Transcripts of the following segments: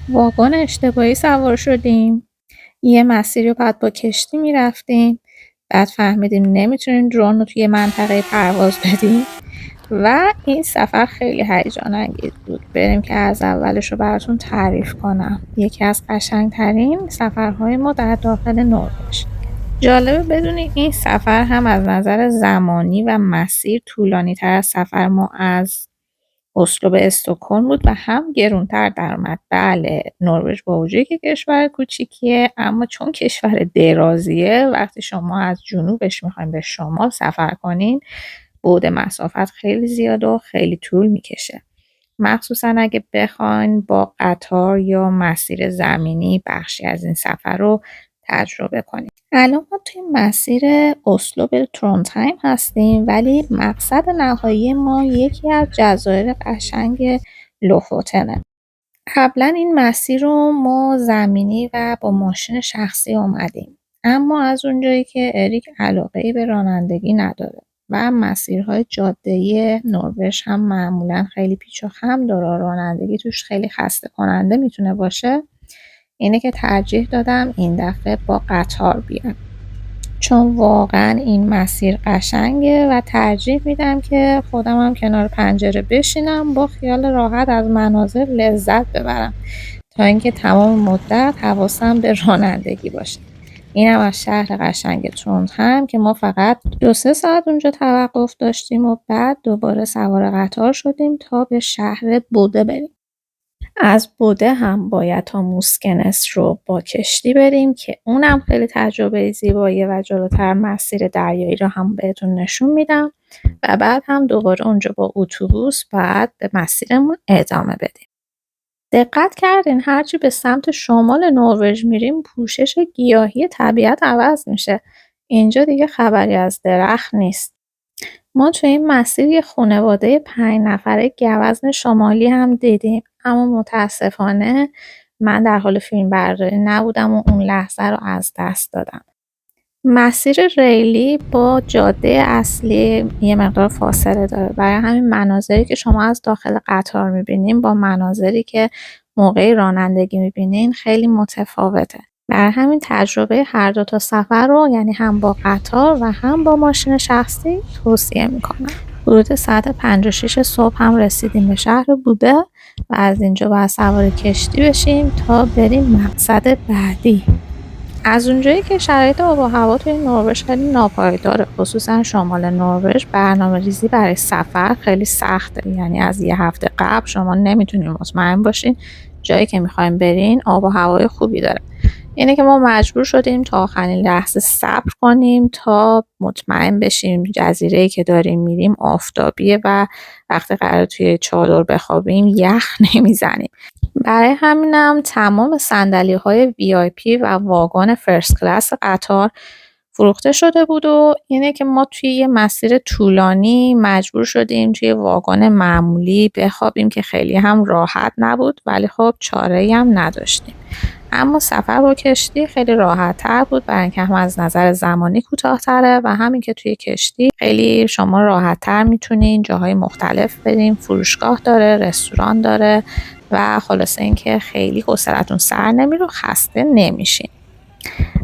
واگن اشتباهی سوار شدیم. یه مسیری رو بعد با کشتی میرفتیم. بعد فهمیدیم نمیتونیم درون رو توی منطقه پرواز بدیم و این سفر خیلی هیجان انگیز بود. بریم که از اولش رو براتون تعریف کنم. یکی از قشنگترین سفرهای ما در داخل نروژ. جالبه بدونی این سفر هم از نظر زمانی و مسیر طولانی تر از سفر ما از اسلو به استکهلم بود و هم گرونتر در اومد. بله، نروژ با وجودی که کشور کوچیکیه، اما چون کشور درازیه، وقتی شما از جنوبش میخواین به شمال سفر کنین، بعد مسافت خیلی زیاده و خیلی طول میکشه. مخصوصا اگه بخواین با قطار یا مسیر زمینی بخشی از این سفر رو تجربه کنیم. الان ما توی مسیر اسلو به ترونتایم هستیم، ولی مقصد نهایی ما یکی از جزایر قشنگ لوفوتنه. قبلا این مسیر رو ما زمینی و با ماشین شخصی اومدیم، اما از اونجایی که اریک علاقه‌ای به رانندگی نداره و مسیرهای جاده‌ای نروژ هم معمولا خیلی پیچ و خم داره، رانندگی توش خیلی خسته کننده میتونه باشه، اینه که ترجیح دادم این دفعه با قطار بیام، چون واقعا این مسیر قشنگه و ترجیح میدم که خودم هم کنار پنجره بشینم با خیال راحت از مناظر لذت ببرم تا اینکه تمام مدت حواسم به رانندگی باشه. اینم از شهر قشنگ ترونتایم که ما فقط 2-3 ساعت اونجا توقف داشتیم و بعد دوباره سوار قطار شدیم تا به شهر بوده بریم. از بوده هم باید تا موسکنس رو با کشتی بریم که اونم خیلی تجربه زیباییه و جلوتر مسیر دریایی رو هم بهتون نشون میدم و بعد هم دوباره اونجا با اتوبوس بعد به مسیرمون ادامه بدیم. دقت کردین هرچی به سمت شمال نروژ میریم پوشش گیاهی طبیعت عوض میشه. اینجا دیگه خبری از درخت نیست. ما توی این مسیر یه خانواده 5 نفره گوزن شمالی هم دیدیم، اما متاسفانه من در حال فیلم برداری نبودم و اون لحظه رو از دست دادم. مسیر ریلی با جاده اصلی یه مقدار فاصله داره، برای همین مناظری که شما از داخل قطار میبینین با مناظری که موقع رانندگی میبینین خیلی متفاوته. برای همین تجربه هر دو تا سفر رو، یعنی هم با قطار و هم با ماشین شخصی، توصیه میکنم. حدود ساعت 5 و 6 صبح هم رسیدیم به شهر بوده و از اینجا باید سوار کشتی بشیم تا بریم مقصد بعدی. از اونجایی که شرایط آب و هوا توی نروژ خیلی ناپایداره، خصوصا شمال نروژ، برنامه‌ریزی برای سفر خیلی سخته. یعنی از یه هفته قبل شما نمیتونین مطمئن باشین جایی که میخوایم برین آب و هوای خوبی داره. اینه که ما مجبور شدیم تا آخرین لحظه صبر کنیم تا مطمئن بشیم جزیره‌ای که داریم میریم آفتابیه و وقتی قرار توی چادر بخوابیم یخ نمیزنیم. برای همینم تمام صندلی‌های VIP و واگن فرست کلاس قطار فروخته شده بود و اینه که ما توی یه مسیر طولانی مجبور شدیم توی واگن معمولی بخوابیم که خیلی هم راحت نبود، ولی خب چاره‌ای هم نداشتیم. اما سفر با کشتی خیلی راحت تر بود، برای اینکه هم از نظر زمانی کوتاه‌تره و همین که توی کشتی خیلی شما راحت تر میتونین جاهای مختلف بریم، فروشگاه داره، رستوران داره و خلاصه اینکه خیلی حوصلتون سر نمیره و خسته نمیشین.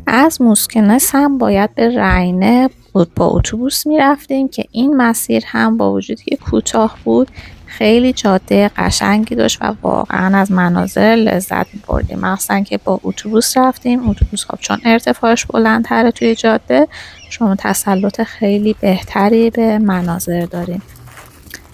از موسکنس هم باید به رینه با اتوبوس میرفتیم که این مسیر هم با وجودی که کوتاه بود خیلی جاده قشنگی داشت و واقعا از مناظر لذت می‌بردیم. مخصوصا که با اتوبوس رفتیم، اتوبوس خب چون ارتفاعش بلندتره توی جاده شما تسلط خیلی بهتری به مناظر داریم.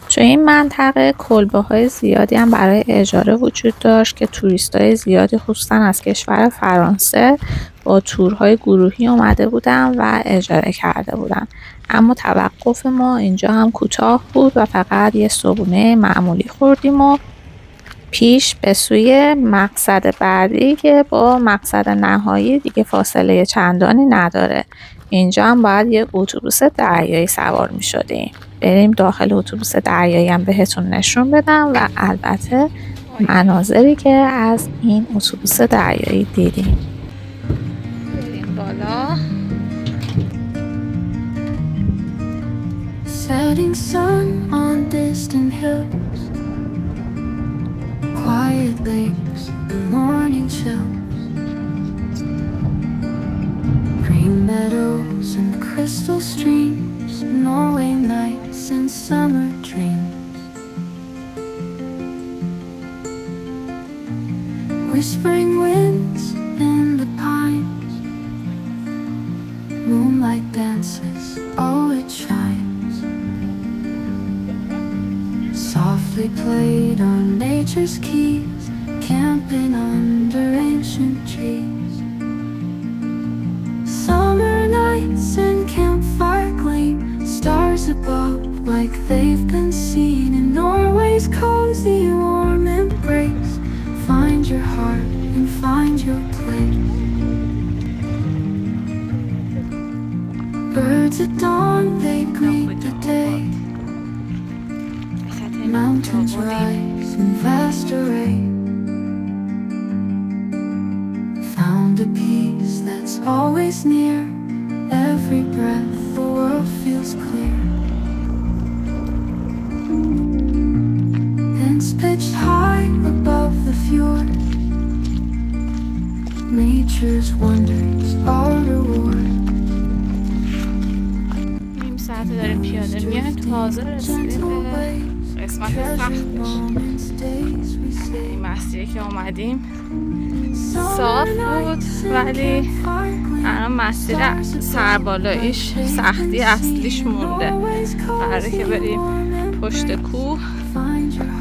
توی این منطقه کلبه‌های زیادی هم برای اجاره وجود داشت که توریستای زیادی خصوصا از کشور فرانسه با تورهای گروهی اومده بودن و اجاره کرده بودن. اما توقف ما اینجا هم کوتاه بود و فقط یه صبحونه معمولی خوردیم و پیش به سوی مقصد بعدی که با مقصد نهایی دیگه فاصله چندانی نداره. اینجا هم باید یه اتوبوس دریایی سوار می شدیم. بریم داخل اتوبوس دریایی هم بهتون نشون بدم و البته مناظری که از این اتوبوس دریایی دیدیم. بریم بالا. Setting sun on distant hills, quiet lakes, crystal streams, Norway nights and summer dreams. Whispering winds in the pines, moonlight dances, oh it shines. Softly played on nature's keys, camping under ancient trees. Summer nights and campfire gleam, stars above like they've been seen in Norway's cozy warm embrace. Find your heart and find your place. Birds at dawn, they greet the day. Mountains rise in vast array. Found a peace that's always near. Every breath the world feels clear. Winds pitched high above the fjord. Nature's wonders our reward. نیم ساعت داریم پیاده میایم. تازه رسیدیم به قسمت سختش. این مسیری که اومدیم صاف بود ولی الان مسیر سربالاییش سختی اصلیش مونده. قراره که بریم پشت کوه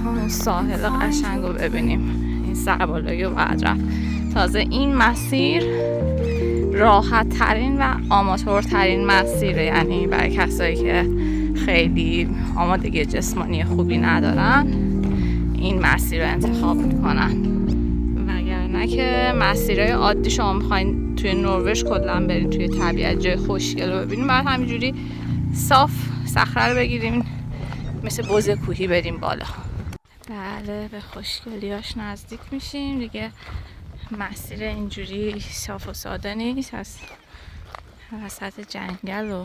اون ساحل قشنگ رو ببینیم. این سربالایی رو باید رفت. تازه این مسیر راحت ترین و آماتورترین مسیره، یعنی برای کسایی که خیلی آمادگی جسمانی خوبی ندارن این مسیر رو انتخاب میکنن، وگرنه که مسیرهای عادی شما میخواین توی نروژ کلا برین توی طبیعت جای خوشگل رو ببینیم، بعد همینجوری صاف صخره رو بگیریم مثل بز کوهی بریم بالا. بله به خوشگلیاش نزدیک میشیم دیگه. مسیر اینجوری صاف و ساده نیست، از وسط جنگل و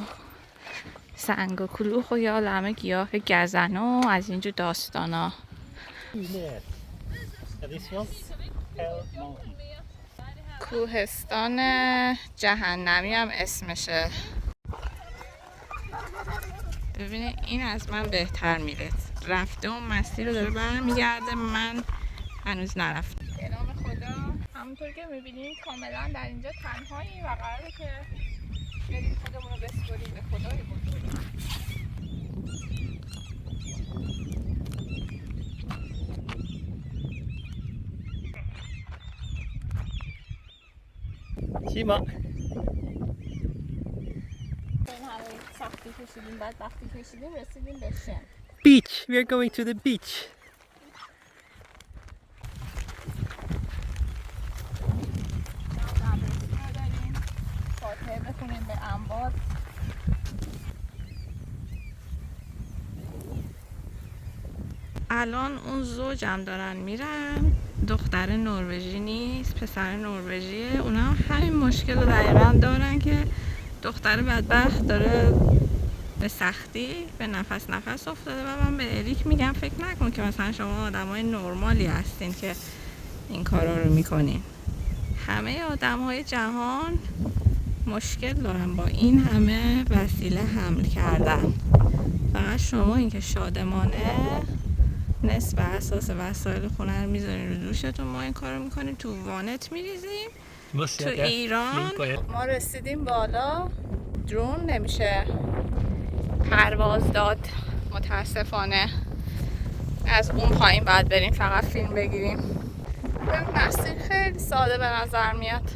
سنگ و کلوخ و یا عالمه گیاه گزن و از اینجور داستانا. کوهستان جهنمی هم اسمشه. ببینه این از من بهتر میره، رفته اون مسیر رو داره برمیگرده، من هنوز نرفتم. به نام خدا همونطور که میبینیم کاملا در اینجا تنهایی و قراره که بریم خودمون رو بسپریم به خدای بزرگ. شیما این همه سختی کشیدیم، بعد وقتی کشیدیم رسیدیم به شن. beach. We are going to the beach. فاتحه بخونیم به انبار. الان اون زوجم دارن میرن، دختر نروژی نیست پسر نروژیه. اونا هم همین مشکل رو دقیقا دارن که دختر بدبخت داره به سختی به نفس افتاده و من به اریک میگم فکر نکن که مثلا شما آدمای نرمالی هستین که این کارا رو میکنین. همه آدمهای جهان مشکل دارن با این همه وسیله حمل کردن. فقط شما این که شادمانه نصف اساس وسایل خونه رو میذارین رو دوشتون، ما این کار رو میکنیم تو وانت میریزیم. تو ایران ما رسیدیم بالا، درون نمیشه پرواز داد متاسفانه، از اون پایین باید بریم فقط فیلم بگیریم. مسیر خیلی ساده به نظر میاد.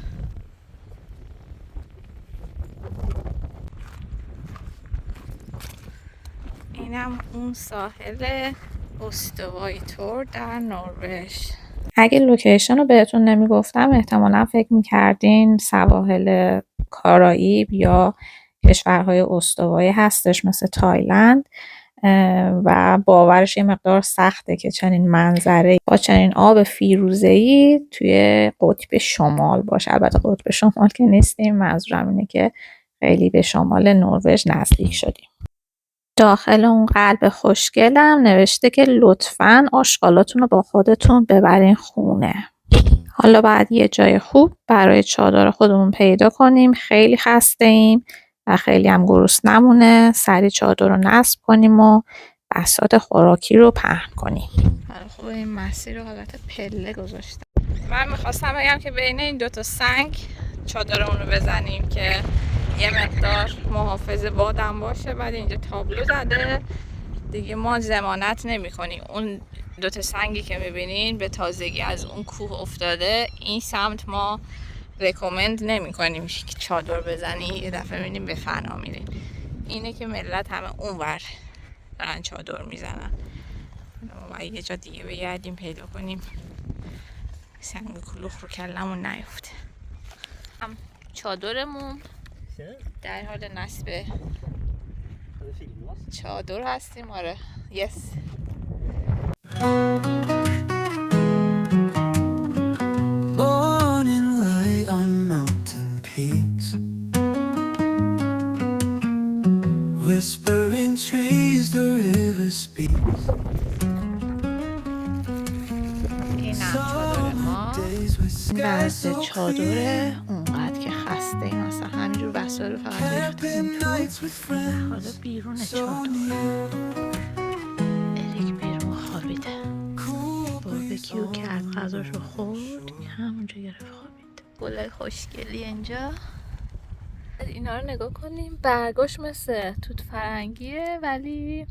اینم اون ساحل استوایی تور در نروژ. اگه لوکیشن رو بهتون نمیگفتم احتمالا فکر میکردین سواحل کارائیب یا کشورهای استوایی هستش مثل تایلند و باورش یه مقدار سخته که چنین منظره با چنین آب فیروزه‌ای توی قطب شمال باشه. البته قطب شمال که نیستیم، منظورم اینه که خیلی به شمال نروژ نزدیک شدیم. داخل اون قلب خوشگلم نوشته که لطفاً آشغالاتون رو با خودتون ببرین خونه. حالا باید یه جای خوب برای چادر خودمون پیدا کنیم. خیلی خسته ایم و خیلی هم گرسنمونه سریع چادر رو نصب کنیم و بساط خوراکی رو پهن کنیم. حالا خوب این مسیر رو حالت پله گذاشتم. من میخواستم بگم که بین این دوتا سنگ چادرمون رو بزنیم که یه مقدار محافظ بادم باشه. بعد اینجا تابلو زده دیگه، ما ضمانت نمی کنیم. اون دوتا سنگی که میبینین به تازگی از اون کوه افتاده، این سمت ما رکومند نمی کنیم که چادر بزنی، یه دفعه میبینیم به فنا میرین. اینه که ملت همه اونور دارن چادر میزنن. ما یه جا دیگه بگردیم پیدا کنیم سنگ کلوخ رو کلمون نیفته. هم چادرمون در حال نصب چادر هستیم. آره یس. Morning light on mountain peaks, whispering trees, the river speaks. این هم چادر ما. وضع چادره اونقدر که خسته ایم، اصلا همینجور وسایل رو فقط ریختیم تو. حالا بیرون چادر اریک بیرون خوابیده، باربیکیو کرد، غذاش رو خورد، همونجا گرفت خوابید. گلای خوشگلی اینجا. اینا رو نگاه کنیم، برگاش مثل توت فرنگیه ولی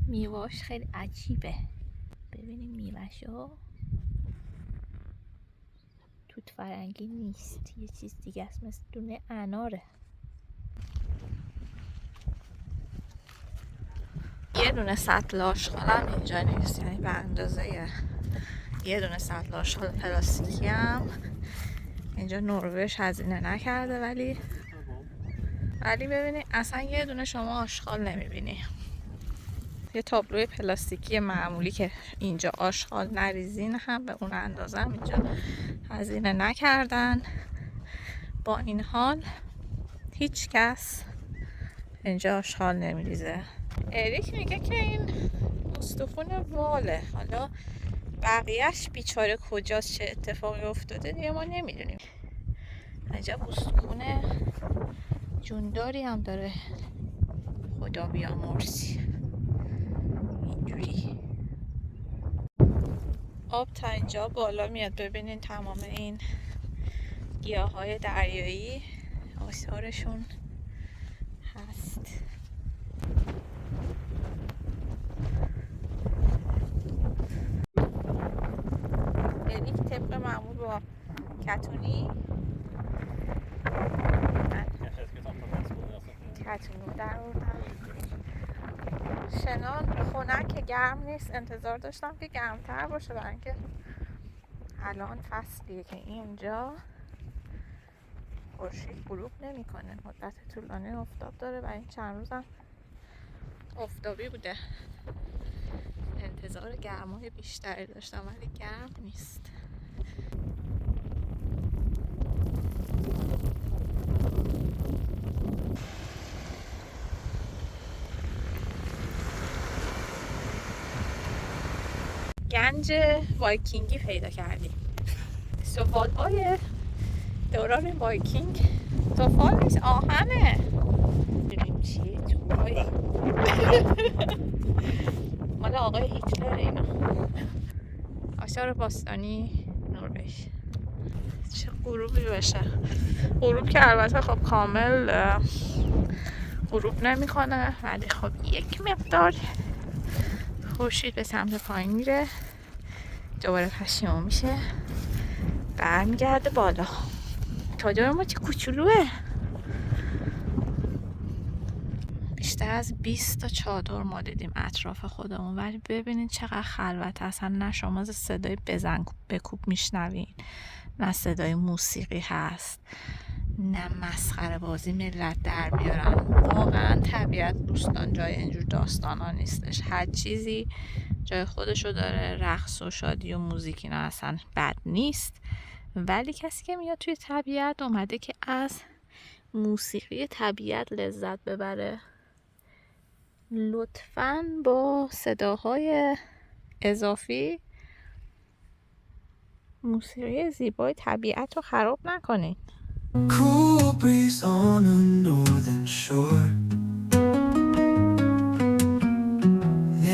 میواش خیلی عجیبه. ببینیم میوه‌شو، توت فرنگی نیست، یه چیز دیگه است، مثل دونه اناره. یه دونه سطل آشغالم اینجا نیست، یعنی به اندازه یه دونه سطل آشغال پلاستیکی هم اینجا نروژ هزینه نکرده. ولی ببینید اصلا یه دونه شما آشغال نمیبینی. یه تابلوی پلاستیکی معمولی که اینجا آشغال نریزین هم به اون اندازه هم اینجا هزینه نکردن. با این حال هیچ کس اینجا آشغال نمیریزه. اریک میگه که این استخون واله، حالا بقیهش بیچاره کجاست، چه اتفاقی افتاده دیگه ما نمیدونیم. عجب استخون جونداری هم داره، خدا بیامرزی. اینجوری آب تا اینجا بالا میاد. ببینین تمام این گیاهای دریایی آثارشون هست. اریک طبق معمول با کتونی کتونی در آوردم. شنان خنک که گرم نیست، انتظار داشتم که گرمتر باشه برای اینکه الان فصلیه که اینجا خورشید غروب نمیکنه، مدت طولانی آفتاب داره و این چند روزم آفتابی بوده. انتظار گرمای بیشتری داشتم ولی گرم نیست. گنج وایکینگی پیدا کردیم. سفالهای دوران وایکینگ، سفال نیست آهنه. ببینیم چیه توی مال آقای هیتلر اینا. آثار باستانی نروژ. چه غروبی بشه. غروب که البته خب کامل غروب نمیکنه ولی خب یک مقدار خورشید به سمت پایین میره، دوباره پشیمون میشه، برمیگرده بالا. چادر ما چه کوچولوه. بیشتر از 20 تا چادر ما دیدیم اطراف خودمون، ولی ببینید چقدر خلوت. اصلا نه شما صدای بزن بکوب میشنوین، نه صدای موسیقی هست، نه مسخره بازی ملت در بیارن. واقعا طبیعت دوستان جای اینجور داستان ها نیستش. هر چیزی جای خودشو داره. رقص و شادی و موزیک اینا اصلا بد نیست، ولی کسی که میاد توی طبیعت اومده که از موسیقی طبیعت لذت ببره، لطفاً با صداهای اضافی موسیقی زیبای طبیعت رو خراب نکنید. Cool breeze on a northern shore.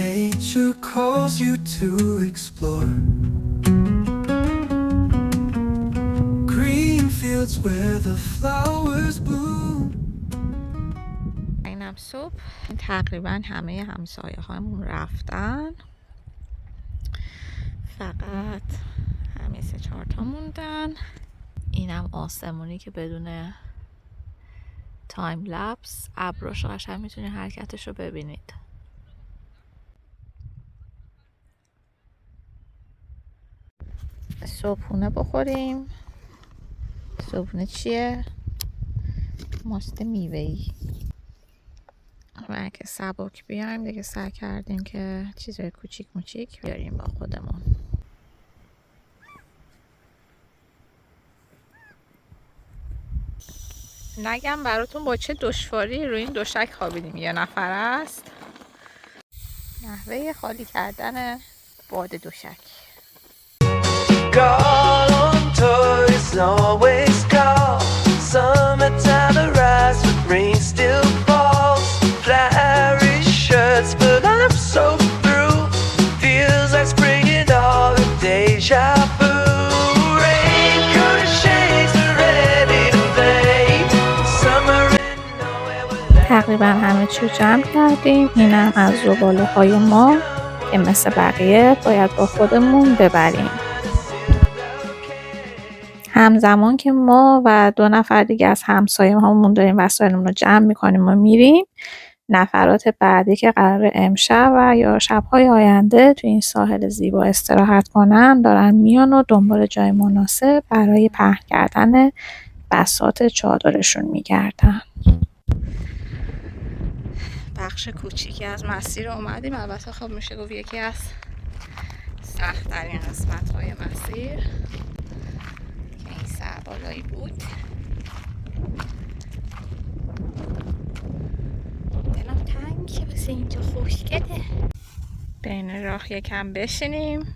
Nature calls you to explore. Green fields where the flowers bloom. اینم صبح تقریبا همه همسایه هامون رفتن، فقط همه 3-4 تا موندن. اینم آسمونی که بدون تایم لپس ابرش رو قشنگ میتونید حرکتش رو ببینید. صبحونه بخوریم. صبحونه چیه؟ ماست میوه‌ای. و اگه سبک بیایم دیگه سعی کردیم که چیزای کوچیک موچیک بیاریم با خودمون. نگم براتون با چه دشواری روی این دوشک خوابیدیم. یه نفر است. نحوه خالی کردن باد دوشک. Call on toys, always call. Summertime arrives, but rain still falls. Flowery shirts, but I'm so through. Feels like spring and all the deja vu. Raincoat and shades are ready to play. Summer in nowhere will تقریبا همه چی رو جمع کردیم. اینم از زباله های ما که مثل بقیه باید با خودمون ببریم. همزمان که ما و 2 نفر دیگه از همسایه هامون داریم وسایلمون رو جمع میکنیم و میریم، نفرات بعدی که قرار امشب و یا شب‌های آینده تو این ساحل زیبا استراحت کنن دارن میان و دنبال جای مناسب برای پهن کردن بساط چادرشون میگردن. بخش کوچیکی از مسیر اومدیم. البته خب میشه گفت یکی از سخت‌ترین قسمت‌های مسیر که این سربالایی بود. دلم تنگه واسه اینجا خوشگله. بین راه یکم بشینیم.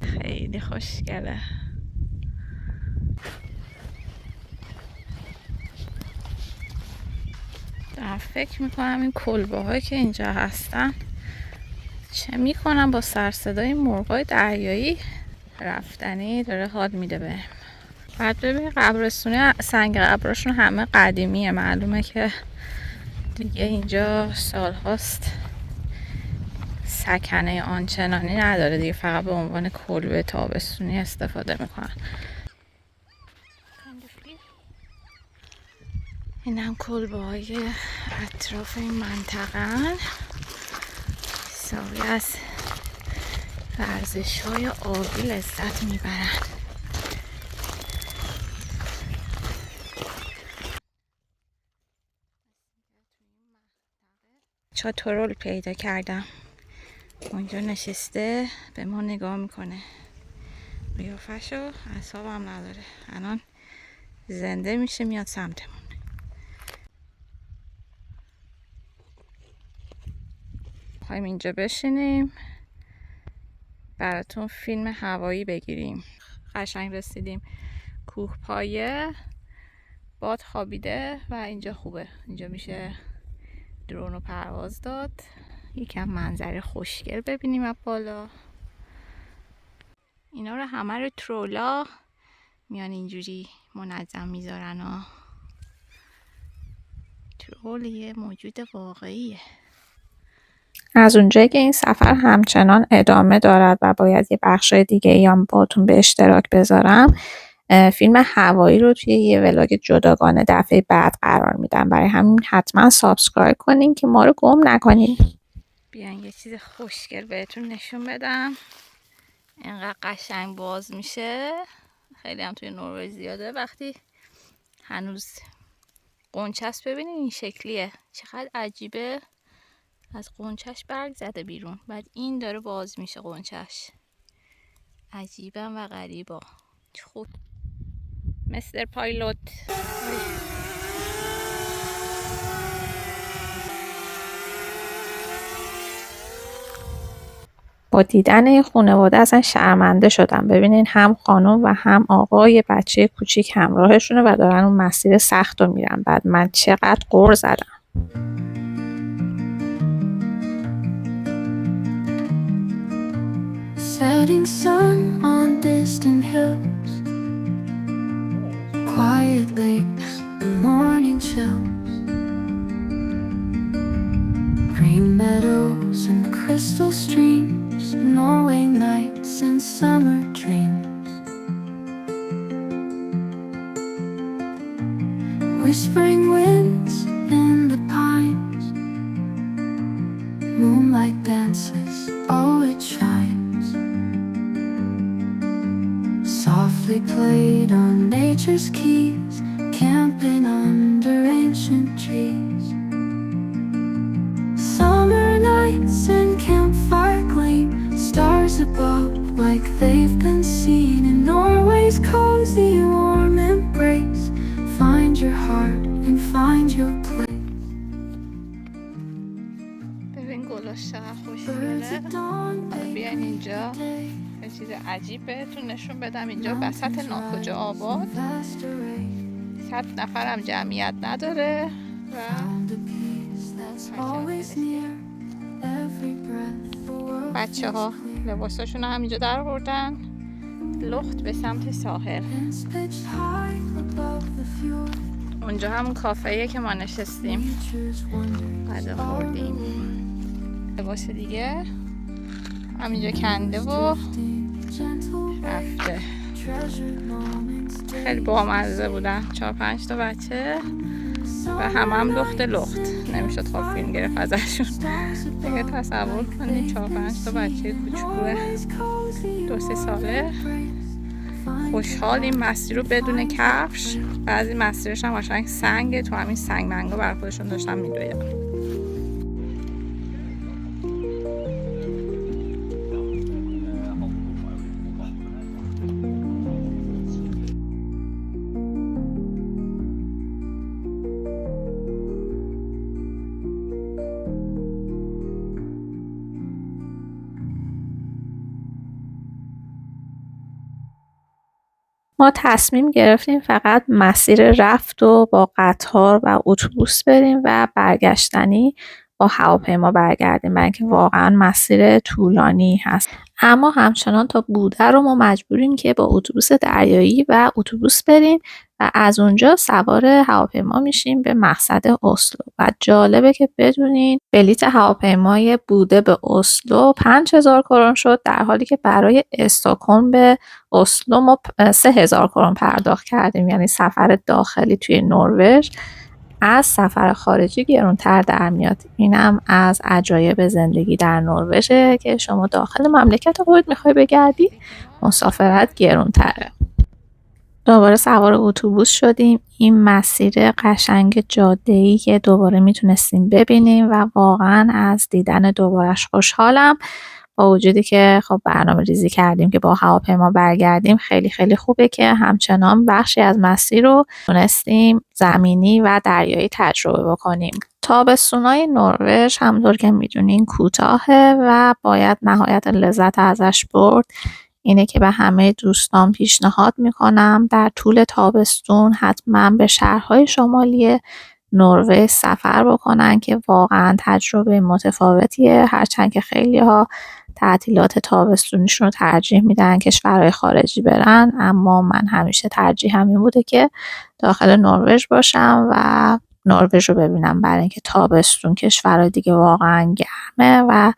خیلی خوشگله. دارم فکر میکنم این کلبه هایی که اینجا هستن چه میکنم با سرصدای مرغای دریایی. رفتنی داره حال میده به. بعد ببین قبرستونه سنگ قبرشون همه قدیمیه. معلومه که دیگه اینجا سال هاست سکنه آنچنانی نداره دیگه، فقط به عنوان کلبه تابستونی استفاده میکنن. این هم کلبه های اطراف این منطقه حسابی از ورزش های آبی لذت میبرن. چاتورول پیدا کردم. اونجا نشسته به ما نگاه میکنه. قیافشو اعصابم نداره. الان زنده میشه میاد سمتمون. میخوایم اینجا بشینیم براتون فیلم هوایی بگیریم. قشنگ رسیدیم کوه پایه، باد خوابیده و اینجا خوبه. اینجا میشه درون رو پرواز داد، یکم منظره خوشگل ببینیم از بالا. اینا رو همه رو ترولا میان اینجوری منظم میذارن و ترول یه موجود واقعیه. از اونجایی که این سفر همچنان ادامه دارد و باید یه بخشای دیگه ای هم باتون به اشتراک بذارم، فیلم هوایی رو توی یه ولاگ جداگانه دفعه بعد قرار میدم. برای همین حتما سابسکرایب کنین که ما رو گم نکنین. بیاین یه چیز خوشگل بهتون نشون بدم. اینقدر قشنگ باز میشه. خیلی هم توی نروژ زیاده. وقتی هنوز قنچه‌ست ببینین این شکلیه. چقدر عجیبه. از قنچه‌ش برگ زده بیرون. بعد این داره باز میشه قنچه‌ش. عجیبم و غریبا. خود مستر پایلوت. با دیدن این خانواده اصلا شرمنده شدم. ببینین هم خانم و هم آقا یه بچه کوچیک همراهشونه و دارن اون مسیر سخت رو میرن. بعد من چقدر غر زدم. Setting sun on distant hills, quiet lakes and morning chills, green meadows and crystal streams, Norway nights and summer dreams, whispering winds in the pines, moonlight dances, oh it shines, softly played on nature's keys, camping under ancient trees. Summer nights and campfire gleam, stars above like they've been seen in Norway's cozy warm embrace. Find your heart and find your place. ببین گلاش چقدر Birds خوشگله. at dawn, they بیاین اینجا day, یه چیز عجیب بهتون نشون بدم. اینجا وسط ناکجا آباد vast array, 100 نفرم جمعیت نداره و found a peace that's always near, every breath a world بچه ها لباساشون هم اینجا در آوردن لخت به سمت ساحل. feels pitched high above the fjord. اونجا همون کافه‌ایه که ما نشستیم Nature's wonders غذا far خوردیم. away, لباس دیگه همینجا کنده و drifting gentle waves, رفته. treasured moments خیلی بامزه بودن. 4-5 تا بچه و هم لخت نمیشد خواب فیلم گرفت ازشون. دیگه تصور کنید 4-5 تا بچه کوچولو 2-3 ساله خوشحال این مسیر رو بدون کفش. بعضی مسیرش هم قشنگ سنگه، تو همین سنگ منگا بر خودشون داشتن میدویدن. ما تصمیم گرفتیم فقط مسیر رفت و با قطار و اتوبوس بریم و برگشتنی با هواپیما برگردیم، برای اینکه واقعا مسیر طولانی هست. اما همچنان تا بوده رو ما مجبوریم که با اتوبوس دریایی و اتوبوس بریم و از اونجا سوار هواپیما میشیم به مقصد اسلو. و جالبه که بدونین بلیت هواپیمای بوده به اسلو 5000 کرون شد، در حالی که برای استکهلم به اسلو ما 3000 کرون پرداخت کردیم. یعنی سفر داخلی توی نروژ از سفر خارجی گرونتر در میاد. اینم از عجایب زندگی در نروژه که شما داخل مملکت خودت میخوای بگردی مسافرت گرونتره. دوباره سوار اتوبوس شدیم. این مسیر قشنگ جاده‌ای که دوباره میتونستیم ببینیم و واقعا از دیدن دوبارش خوشحالم. با وجودی که خب برنامه ریزی کردیم که با هواپیما برگردیم، خیلی خیلی خوبه که همچنان بخشی از مسیر رو تونستیم زمینی و دریایی تجربه بکنیم. تابستونای نروژ همونطور که میدونین کوتاهه و باید نهایت لذت ازش برد. اینه که به همه دوستان پیشنهاد میکنم در طول تابستون حتما به شهرهای شمالی نروژ سفر بکنن که واقعا تجربه متفاوتیه. هرچند که خیلی ها تعطیلات تابستونیشون رو ترجیح میدن کشورهای خارجی برن، اما من همیشه ترجیح همین بوده که داخل نروژ باشم و نروژ رو ببینم، برای اینکه تابستون کشورهای دیگه واقعا گرمه و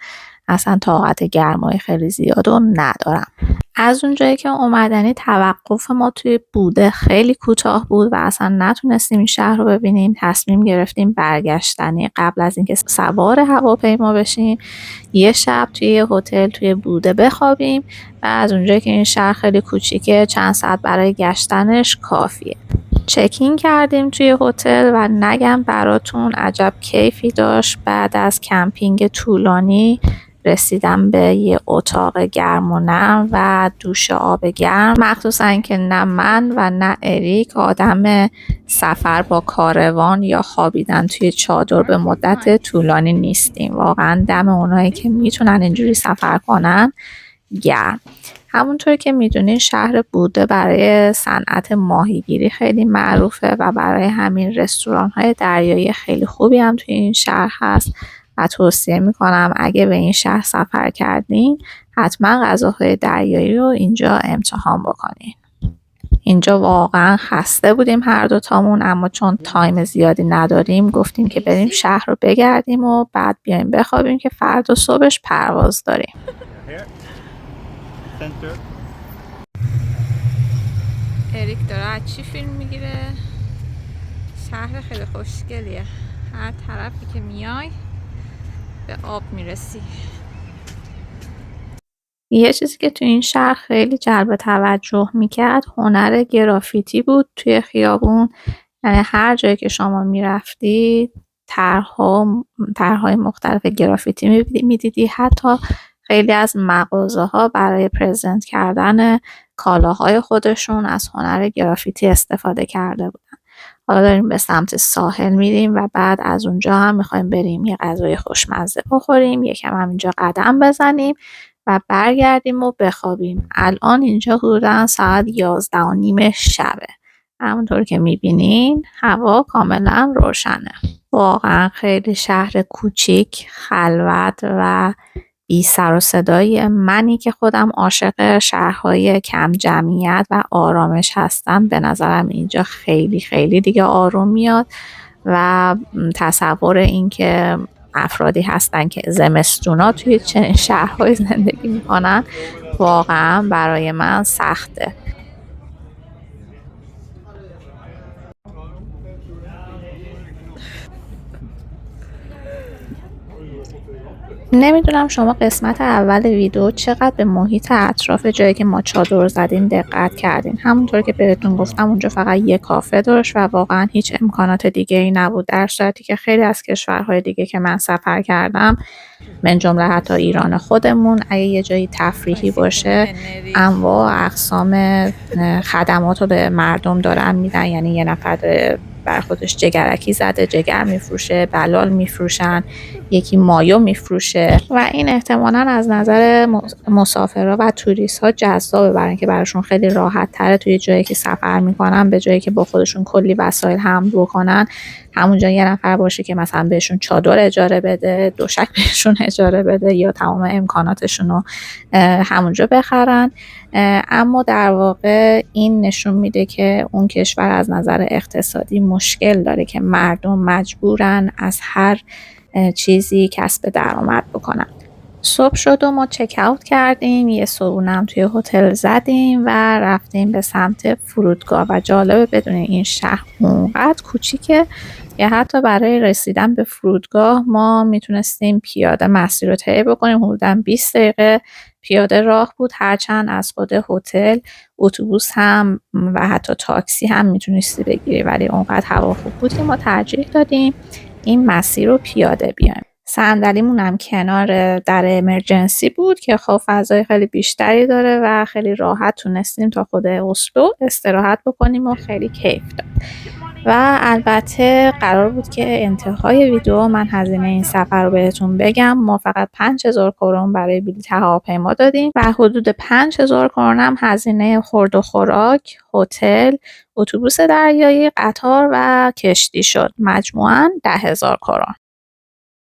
اصلا طاقت گرمای خیلی زیادو ندارم. از اونجایی که اومدنی توقف ما توی بوده خیلی کوتاه بود و اصلا نتونستیم این شهر رو ببینیم، تصمیم گرفتیم برگشتنی قبل از اینکه سوار هواپیما بشیم یه شب توی هتل توی بوده بخوابیم و از اونجایی که این شهر خیلی کوچیکه چند ساعت برای گشتنش کافیه. چکین کردیم توی هتل و نگم براتون عجب کیفی داشت. بعد از کمپینگ طولانی رسیدم به یه اتاق گرم و نرم و دوش آب گرم، مخصوصا که نه من و نه اریک آدم سفر با کاروان یا خوابیدن توی چادر به مدت طولانی نیستیم. واقعا دم اونایی که میتونن اینجوری سفر کنن گرم. همونطور که میدونین شهر بوده برای صنعت ماهیگیری خیلی معروفه و برای همین رستوران‌های دریایی خیلی خوبی هم توی این شهر هست و توصیه میکنم اگه به این شهر سفر کردین حتما غذاهای دریایی رو اینجا امتحان بکنین. اینجا واقعا خسته بودیم هر دوتامون، اما چون تایم زیادی نداریم گفتیم که بریم شهر رو بگردیم و بعد بیایم بخوابیم که فردا صبحش پرواز داریم. اریک داره از چی فیلم میگیره؟ شهر خیلی خوشگلیه، هر طرفی که میای به آب میرسی. یه چیزی که تو این شهر خیلی جلب توجه میکرد هنر گرافیتی بود توی خیابون. یعنی هر جایی که شما میرفتی طرح‌های مختلف گرافیتی میدیدی. حتی خیلی از مغازه‌ها برای پرزنت کردن کالاهای خودشون از هنر گرافیتی استفاده کرده بودن. حالا داریم به سمت ساحل میریم و بعد از اونجا هم میخوایم بریم یه غذای خوشمزه بخوریم، یکم هم اینجا قدم بزنیم و برگردیم و بخوابیم. الان اینجا حدوداً ساعت 11:30 شبه. همونطور که میبینین هوا کاملا روشنه. واقعا خیلی شهر کوچیک، خلوت و بی سر و صدایی. منی که خودم عاشق شهرهای کم جمعیت و آرامش هستم، به نظرم اینجا خیلی خیلی دیگه آروم میاد و تصور این که افرادی هستن که زمستونا توی چنین شهرهای زندگی میکنن واقعا برای من سخته. نمیدونم شما قسمت اول ویدیو چقدر به محیط اطراف جایی که ما چادر زدیم دقت کردین. همونطور که بهتون گفتم اونجا فقط یه کافه داشت و واقعا هیچ امکانات دیگه ای نبود، در صورتی که خیلی از کشورهای دیگه که من سفر کردم من جمله حتی ایران خودمون اگه یه جایی تفریحی باشه انواع اقسام خدمات رو به مردم دارن میدن. یعنی یه نفر بر خودش جگرکی زده، جگر میفروشه، بلال میفروشن، یکی مایو میفروشه و این احتمالاً از نظر مسافرها و توریست ها جذابه، برای اینکه براشون خیلی راحت تره توی جایی که سفر میکنن به جایی که با خودشون کلی وسایل حمل بکنن همونجا یه نفر باشه که مثلا بهشون چادر اجاره بده، دوشک بهشون اجاره بده یا تمام امکاناتشون رو همونجا بخرن. اما در واقع این نشون میده که اون کشور از نظر اقتصادی مشکل داره که مردم مجبورن از هر چیزی کسب درآمد بکنن. صبح شد و ما چک اوت کردیم، یه صبحونم توی هتل زدیم و رفتیم به سمت فرودگاه و جالبه بدونید این شهر اونقدر کوچیکه که حتی برای رسیدن به فرودگاه ما میتونستیم پیاده مسیر رو طی بکنیم. حدوداً 20 دقیقه پیاده راه بود، هرچند از خود هتل اتوبوس هم و حتی تاکسی هم میتونستی بگیری، ولی اونقدر هوا خوب بود که ما ترجیح دادیم این مسیر رو پیاده بیایم. صندلیمون هم کنار در امرجنسی بود که خب فضای خیلی بیشتری داره و خیلی راحت تونستیم تا خود اسلو استراحت بکنیم و خیلی کیف داد. و البته قرار بود که انتهای ویدیو من هزینه این سفر رو بهتون بگم. ما فقط 5000 کرون برای بلیط هواپیما دادیم و حدود 5000 کرون هم هزینه خورد و خوراک، هتل، اتوبوس دریایی، قطار و کشتی شد. مجموعاً 10000 کرون.